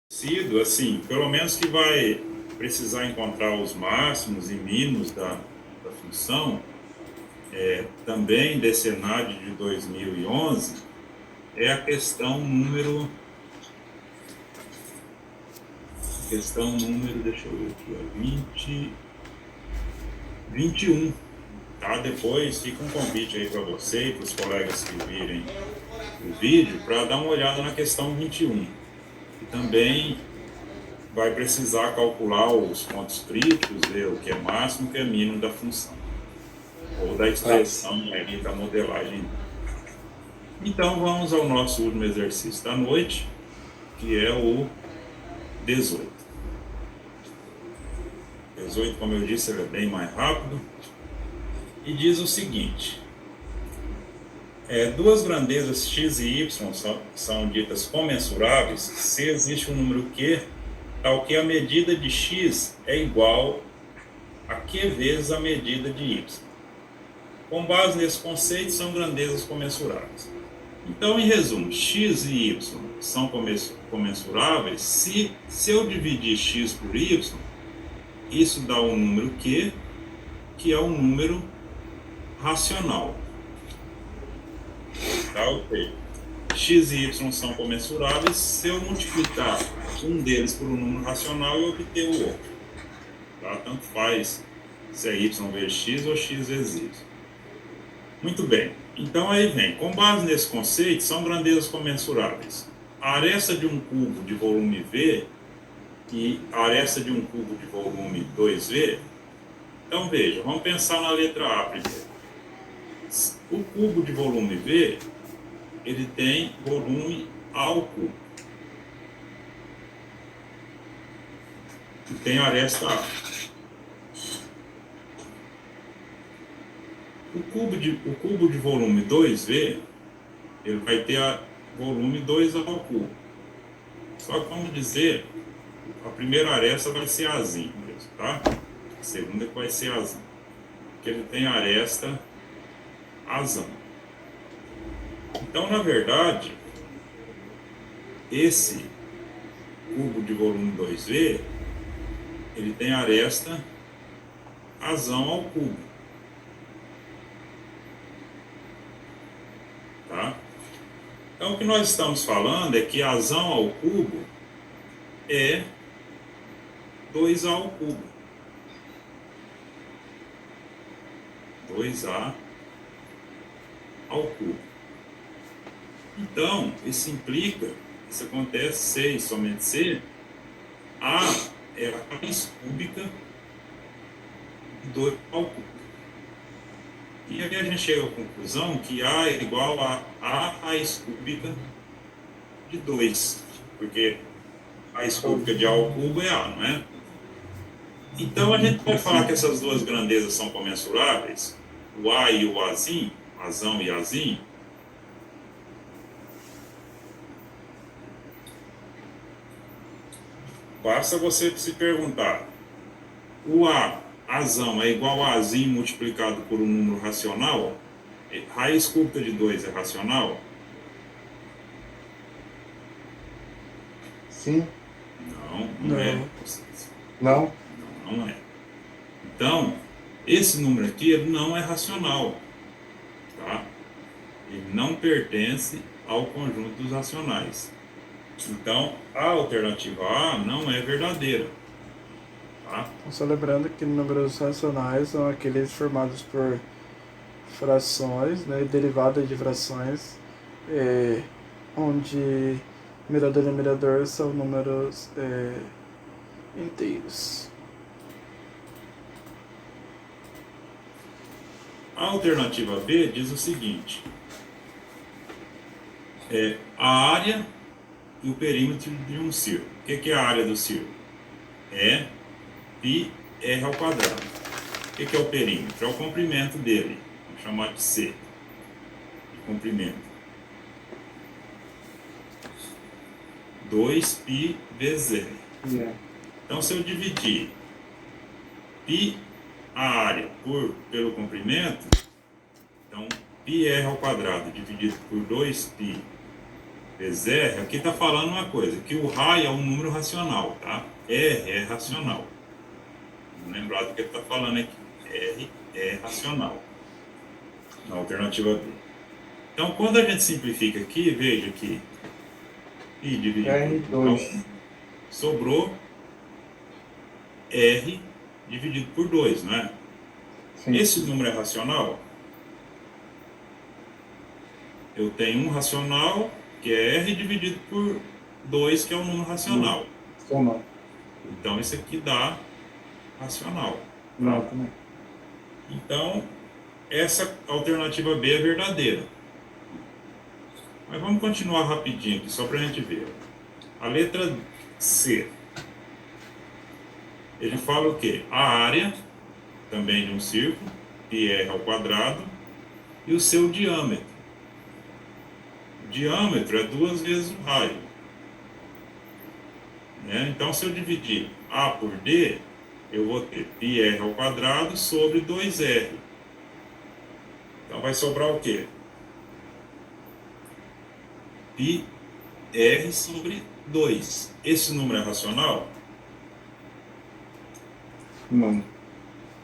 Sido assim, pelo menos que vai precisar encontrar os máximos e mínimos da função, também desse ENAD de 2011, é a questão número, deixa eu ver aqui, ó, 21, tá? Depois fica um convite aí para você e para os colegas que virem o vídeo para dar uma olhada na questão 21. E também vai precisar calcular os pontos críticos, ver o que é máximo e o que é mínimo da função, ou da expressão ali da modelagem. Então vamos ao nosso último exercício da noite, que é o 18. 18, como eu disse, ele é bem mais rápido. E diz o seguinte: duas grandezas x e y são ditas comensuráveis se existe um número q, tal que a medida de x é igual a q vezes a medida de y. Com base nesse conceito, são grandezas comensuráveis. Então, em resumo, x e y são comensuráveis se eu dividir x por y, isso dá um número q, que é um número racional. Tá, ok. X e y são comensuráveis se eu multiplicar um deles por um número racional e obter o outro. Tá? Tanto faz se é y vezes x ou x vezes y. Muito bem. Então aí vem, com base nesse conceito, são grandezas comensuráveis. A aresta de um cubo de volume V e a aresta de um cubo de volume 2V. Então veja, vamos pensar na letra A primeiro. O cubo de volume V, ele tem volume A ao cubo. E tem aresta A. O cubo de volume 2V, ele vai ter volume 2 ao cubo. Só que vamos dizer, a primeira aresta vai ser Azinho mesmo, tá? A segunda que vai ser Azinho. Porque ele tem aresta Azão. Então, na verdade, esse cubo de volume 2V, ele tem aresta Azão ao cubo. Tá? Então, o que nós estamos falando é que Azão ao cubo é 2A ao cubo. 2A ao cubo. Então, isso implica, isso acontece C e somente C, A é a raiz cúbica de 2 ao cubo. E aí a gente chega à conclusão que A é igual a A raiz cúbica de 2, porque a raiz cúbica de A ao cubo é A, não é? Então a gente pode falar que essas duas grandezas são comensuráveis, o A e o Azinho, Azão e Azinho. Basta você se perguntar, o Azão é igual a Azinho multiplicado por um número racional? Raiz cúbica de 2 é racional? Sim. Não é. Não? Não é. Então, esse número aqui ele não é racional. Tá? Ele não pertence ao conjunto dos racionais. Então, a alternativa A não é verdadeira. Tá? Só lembrando que números racionais são aqueles formados por frações, né, derivadas de frações, onde numerador e numerador são números inteiros. A alternativa B diz o seguinte: a área e o perímetro de um círculo. O que é a área do círculo? É πr ao quadrado. O que é o perímetro? É o comprimento dele. Vamos chamar de C. De comprimento. 2π vezes R. Então, se eu dividir π, a área, pelo comprimento, então πr ao quadrado dividido por 2π vezes R, aqui está falando uma coisa, que o raio é um número racional, tá? R é racional. Vamos lembrar do que ele está falando aqui. R é racional. Na alternativa B. Então, quando a gente simplifica aqui, veja que I dividido por R2. 1, sobrou R dividido por 2, não é? Sim. Esse número é racional? Eu tenho um racional, que é R dividido por 2, que é um número racional. Racional. Então, isso aqui dá racional. Não, também. Então, essa alternativa B é verdadeira. Mas vamos continuar rapidinho aqui, só para a gente ver. A letra C. Ele fala o quê? A área, também de um círculo, πr ao quadrado, e o seu diâmetro. O diâmetro é 2 vezes o raio. Né? Então, se eu dividir A por D, eu vou ter πr ao quadrado sobre 2r. Então, vai sobrar o quê? πr sobre 2. Esse número é racional? Não.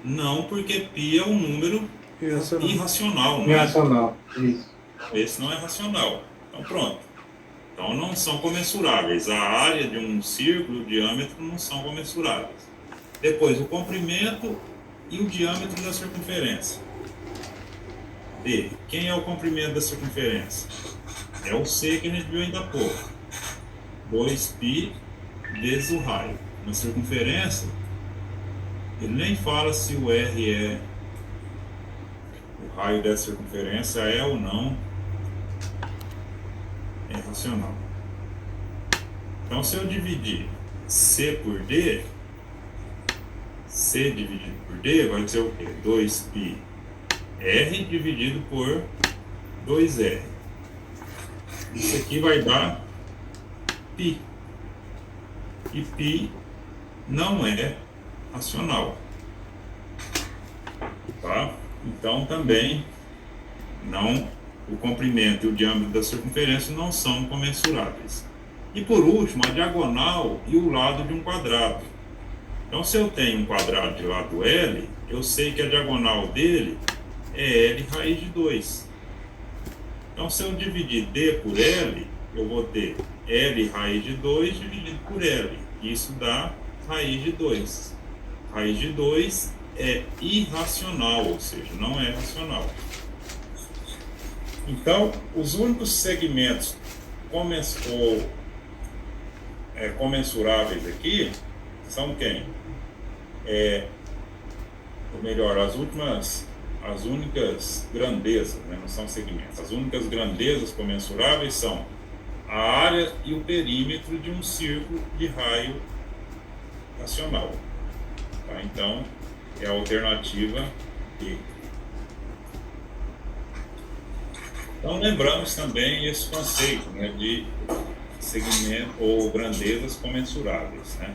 Não, porque π é um número irracional. Não é? Irracional. Isso. Esse não é racional. Então, pronto. Então, não são comensuráveis. A área de um círculo e o diâmetro não são comensuráveis. Depois, o comprimento e o diâmetro da circunferência. D. Quem é o comprimento da circunferência? É o C que a gente viu ainda há pouco. 2π vezes o raio. Na circunferência, ele nem fala se o R é o raio dessa circunferência, é ou não é racional. Então, se eu dividir C por D, C dividido por D vai ser o quê? 2π R dividido por 2R. Isso aqui vai dar π. E π não é racional. Tá? Então, também não, o comprimento e o diâmetro da circunferência não são comensuráveis. E por último, a diagonal e o lado de um quadrado. Então, se eu tenho um quadrado de lado L, eu sei que a diagonal dele é L raiz de 2. Então, se eu dividir D por L, eu vou ter L raiz de 2 dividido por L. Isso dá raiz de 2. Raiz de 2 é irracional, ou seja, não é racional. Então, os únicos segmentos comensuráveis aqui são quem? Ou melhor, as únicas grandezas, né? Não são segmentos. As únicas grandezas comensuráveis são a área e o perímetro de um círculo de raio racional. Tá? Então, é a alternativa B. Então, lembramos também esse conceito, né, de segmento ou grandezas comensuráveis. Né?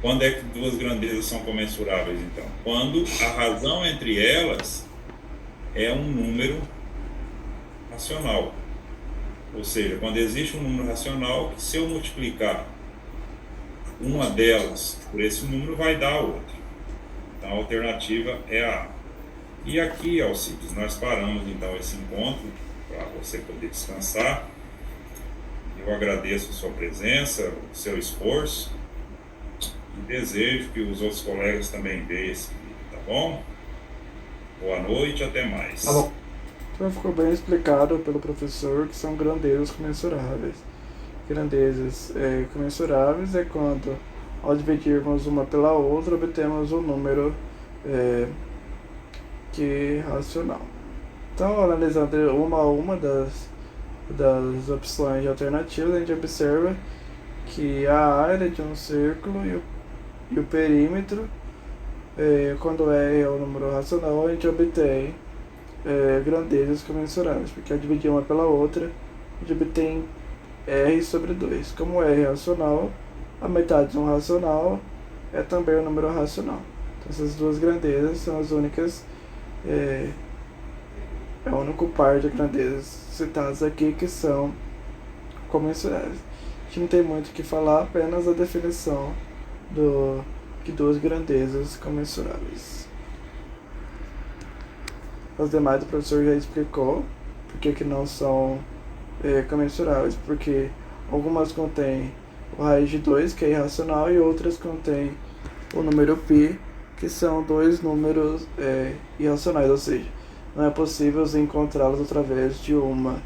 Quando é que duas grandezas são comensuráveis, então? Quando a razão entre elas é um número racional. Ou seja, quando existe um número racional, que se eu multiplicar uma delas por esse número, vai dar a outra. Então, a alternativa é a A. E aqui, Alcides, nós paramos então esse encontro para você poder descansar. Eu agradeço a sua presença, o seu esforço e desejo que os outros colegas também vejam esse vídeo, tá bom? Boa noite, até mais. Tá bom. Então ficou bem explicado pelo professor que são grandezas comensuráveis. Grandezas comensuráveis é quando, ao dividirmos uma pela outra, obtemos um número que é racional. Então, analisando uma a uma das opções de alternativas, a gente observa que a área de um círculo e o perímetro, quando R é o número racional, a gente obtém grandezas comensuráveis, porque ao dividir uma pela outra, a gente obtém R sobre 2. Como R é racional, a metade de um racional é também um número racional. Então, essas duas grandezas são as únicas, é o único par de grandezas citadas aqui que são comensuráveis. A gente não tem muito o que falar, apenas a definição de duas grandezas comensuráveis. As demais o professor já explicou porque que não são comensuráveis, porque algumas contêm o raiz de 2, que é irracional, e outras contêm o número π, que são dois números irracionais, ou seja, não é possível encontrá-los através de uma